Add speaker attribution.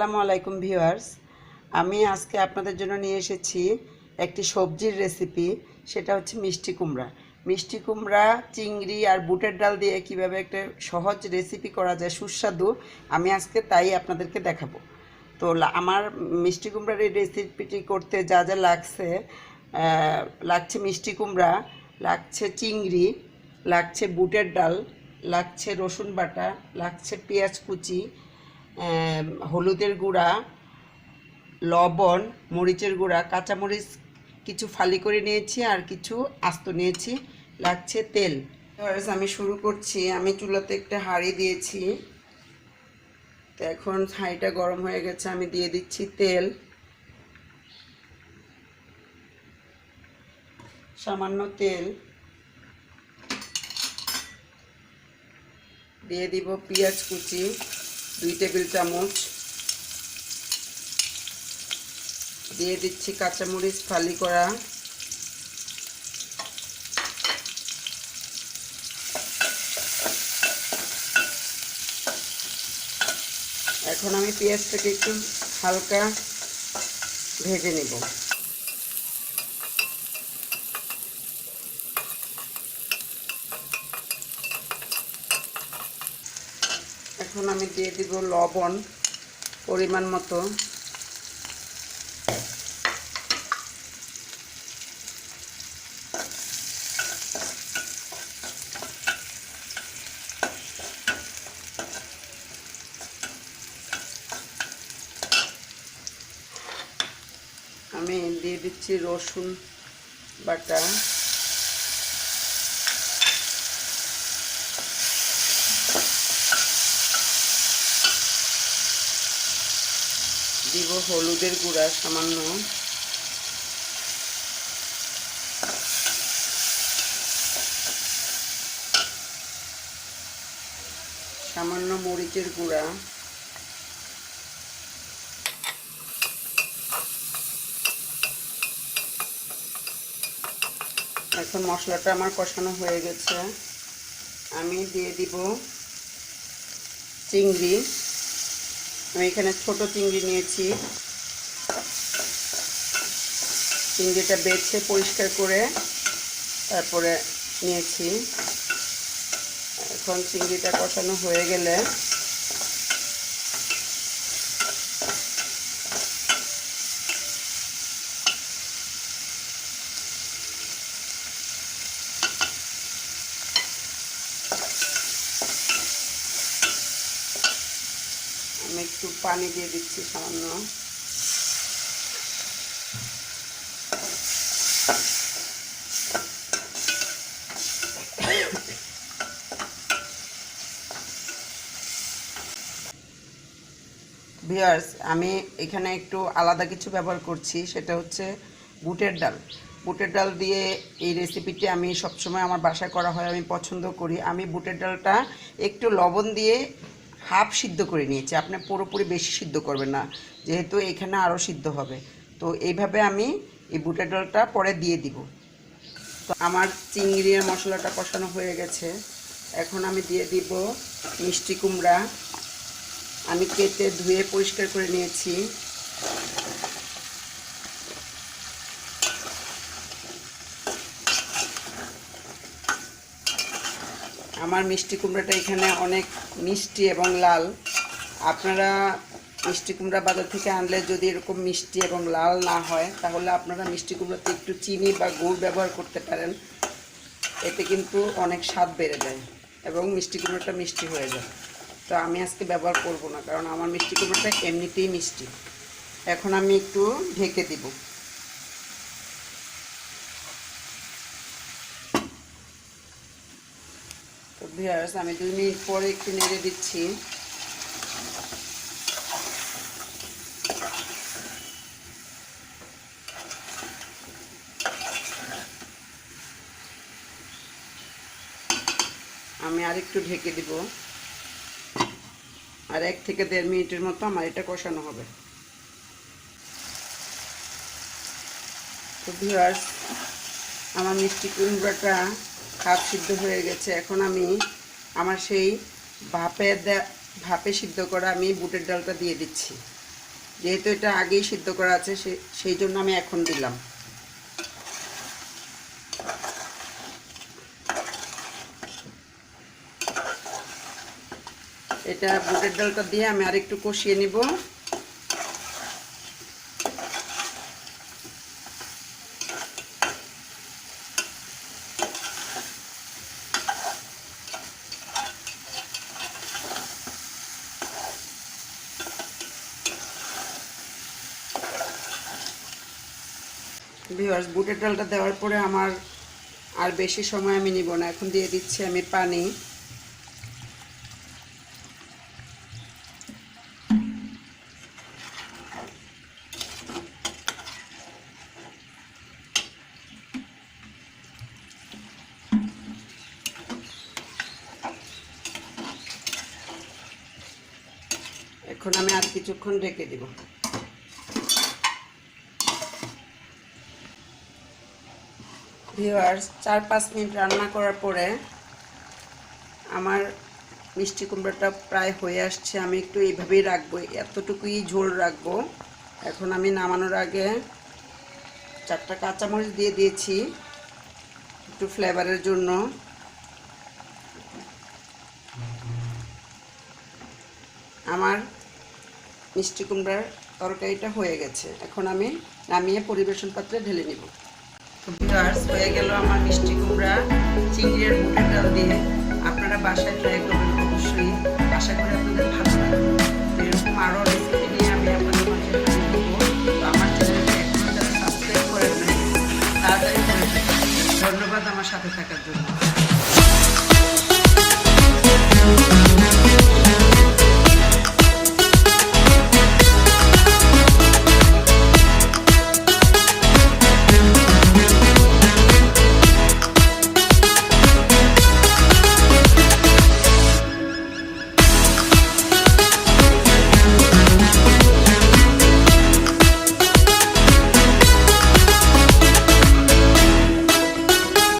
Speaker 1: আসসালামু আলাইকুম ভিউয়ার্স। আমি আজকে আপনাদের জন্য নিয়ে এসেছি একটি সবজির রেসিপি। সেটা হচ্ছে মিষ্টি কুমড়া। মিষ্টি কুমড়া, চিংড়ি আর বুটের ডাল দিয়ে কিভাবে একটা সহজ রেসিপি করা যায় সুস্বাদু, আমি আজকে তাই আপনাদেরকে দেখাবো। তো আমার মিষ্টি কুমড়ার এই রেসিপিটি করতে যা যা লাগছে মিষ্টি কুমড়া, লাগছে চিংড়ি, লাগছে বুটের ডাল, লাগছে রসুন বাটা, লাগছে পেঁয়াজ কুচি, হলুদের গুঁড়া, লবণ, মরিচের গুঁড়া, কাঁচামরিচ কিছু ফালি করে নিয়েছি আর কিছু আস্ত নিয়েছি, লাগছে তেল। আমি শুরু করছি। আমি চুলাতে একটা হাঁড়ি দিয়েছি, তো এখন হাঁড়িটা গরম হয়ে গেছে। আমি দিয়ে দিচ্ছি তেল, সামান্য তেল দিয়ে দিব পেঁয়াজ কুচি 2 টেবিল চামচ, দিয়ে দিচ্ছি কাঁচামরিচ ফালি করা, এখন আমি পেঁয়াজটাকে একটু হালকা ভেজে নেব। এখন আমি দিয়ে দিব লবণ পরিমাণ মতো, আমি দিয়ে দিচ্ছি রসুন বাটা, দিব হলুদের গুঁড়া সামান্য, সামান্য মরিচের গুঁড়া, এখন মশলাটা আমার কষানো হয়ে গেছে। আমি দিয়ে দিব চিংড়ি। আমি এখানে ছোট চিংড়ি নিয়েছি, চিংড়িটা বেছে পরিষ্কার করে তারপরে নিয়েছি। এখন চিংড়িটা কষানো হয়ে গেলে আমি একটু পানি দিয়ে দিচ্ছি সামান্য। ভিউয়ার্স, আমি এখানে একটু আলাদা কিছু ব্যবহার করছি, সেটা হচ্ছে বুটের ডাল। বুটের ডাল দিয়ে এই রেসিপিটি আমি সবসময় আমার বাসায় করা হয়, আমি পছন্দ করি। আমি বুটের ডালটা একটু লবণ দিয়ে হাফ সিদ্ধ করে নিয়েছি। আপনি পুরোপুরি বেশি সিদ্ধ করবেন না, যেহেতু এখানে আরও সিদ্ধ হবে। তো এইভাবে আমি এই বুটের ডালটা পরে দিয়ে দিব। তো আমার চিংড়ির মশলাটা কষানো হয়ে গেছে। এখন আমি দিয়ে দিব মিষ্টি কুমড়া। আমি কেটে ধুয়ে পরিষ্কার করে নিয়েছি। আমার মিষ্টি কুমড়াটা এখানে অনেক মিষ্টি এবং লাল। আপনারা মিষ্টি কুমড়া বাজার থেকে আনলে যদি এরকম মিষ্টি এবং লাল না হয়, তাহলে আপনারা মিষ্টি কুমড়াতে একটু চিনি বা গুড় ব্যবহার করতে পারেন। এতে কিন্তু অনেক স্বাদ বেড়ে যায় এবং মিষ্টি কুমড়াটা মিষ্টি হয়ে যায়। তো আমি আজকে ব্যবহার করব না, কারণ আমার মিষ্টি কুমড়াটা এমনিতেই মিষ্টি। এখন আমি একটু ঢেকে দিব। তো ভিউয়ার্স, আমি 2 মিনিট পরে একটু নেড়ে দিচ্ছি। আমি আরেকটু ঢেকে দিব, আর 1 থেকে 1.5 মিনিটের মতো আমার এটা কষানো হবে। তো ভিউয়ার্স, আমার মিষ্টি কুমড়াটা হাফ সিদ্ধ হয়ে গেছে। এখন আমি আমার সেই ভাপে সিদ্ধ করা আমি বুটের ডালটা দিয়ে দিচ্ছি। যেহেতু এটা আগেই সিদ্ধ করা আছে সেই জন্য আমি এখন দিলাম। এটা বুটের ডালটা দিয়ে আমি আরেকটু কষিয়ে নিব। ভিউয়ার্স, বুটের ডালটা দেওয়ার পরে আমার আর বেশি সময় আমি নিব না, এখন দিয়ে দিচ্ছি আমি পানি। এখন আমি আর কিছুক্ষণ ঢেকে দিব। ভিউয়ার্স, 4-5 মিনিট রান্না করার পরে আমার মিষ্টি কুমড়াটা প্রায় হয়ে আসছে। আমি একটু এইভাবেই রাখবো, এতটুকুই ঝোল রাখবো। এখন আমি নামানোর আগে 4টা কাঁচামরিচ দিয়ে দিয়েছি একটু ফ্লেভারের জন্য। আমার মিষ্টি কুমড়ার তরকারিটা হয়ে গেছে, এখন আমি নামিয়ে পরিবেশন পাত্রে ঢেলে নিব। ভিউয়ার্স, হয়ে গেল আমার মিষ্টি কুমড়া চিংড়ির বুটের ডাল দিয়ে। আপনারা বাসায় ট্রাই করবেন অবশ্যই, আশা করি আপনাদের ভালো লাগবে। এরকম আরও রেসিপি নিয়ে আমি আপনাদের মাঝে হাজির হব। তো আমার চ্যানেলটা এখনও যারা সাবস্ক্রাইব করেন নাই তাড়াতাড়ি করে দেবেন। ধন্যবাদ আমার সাথে থাকার জন্য।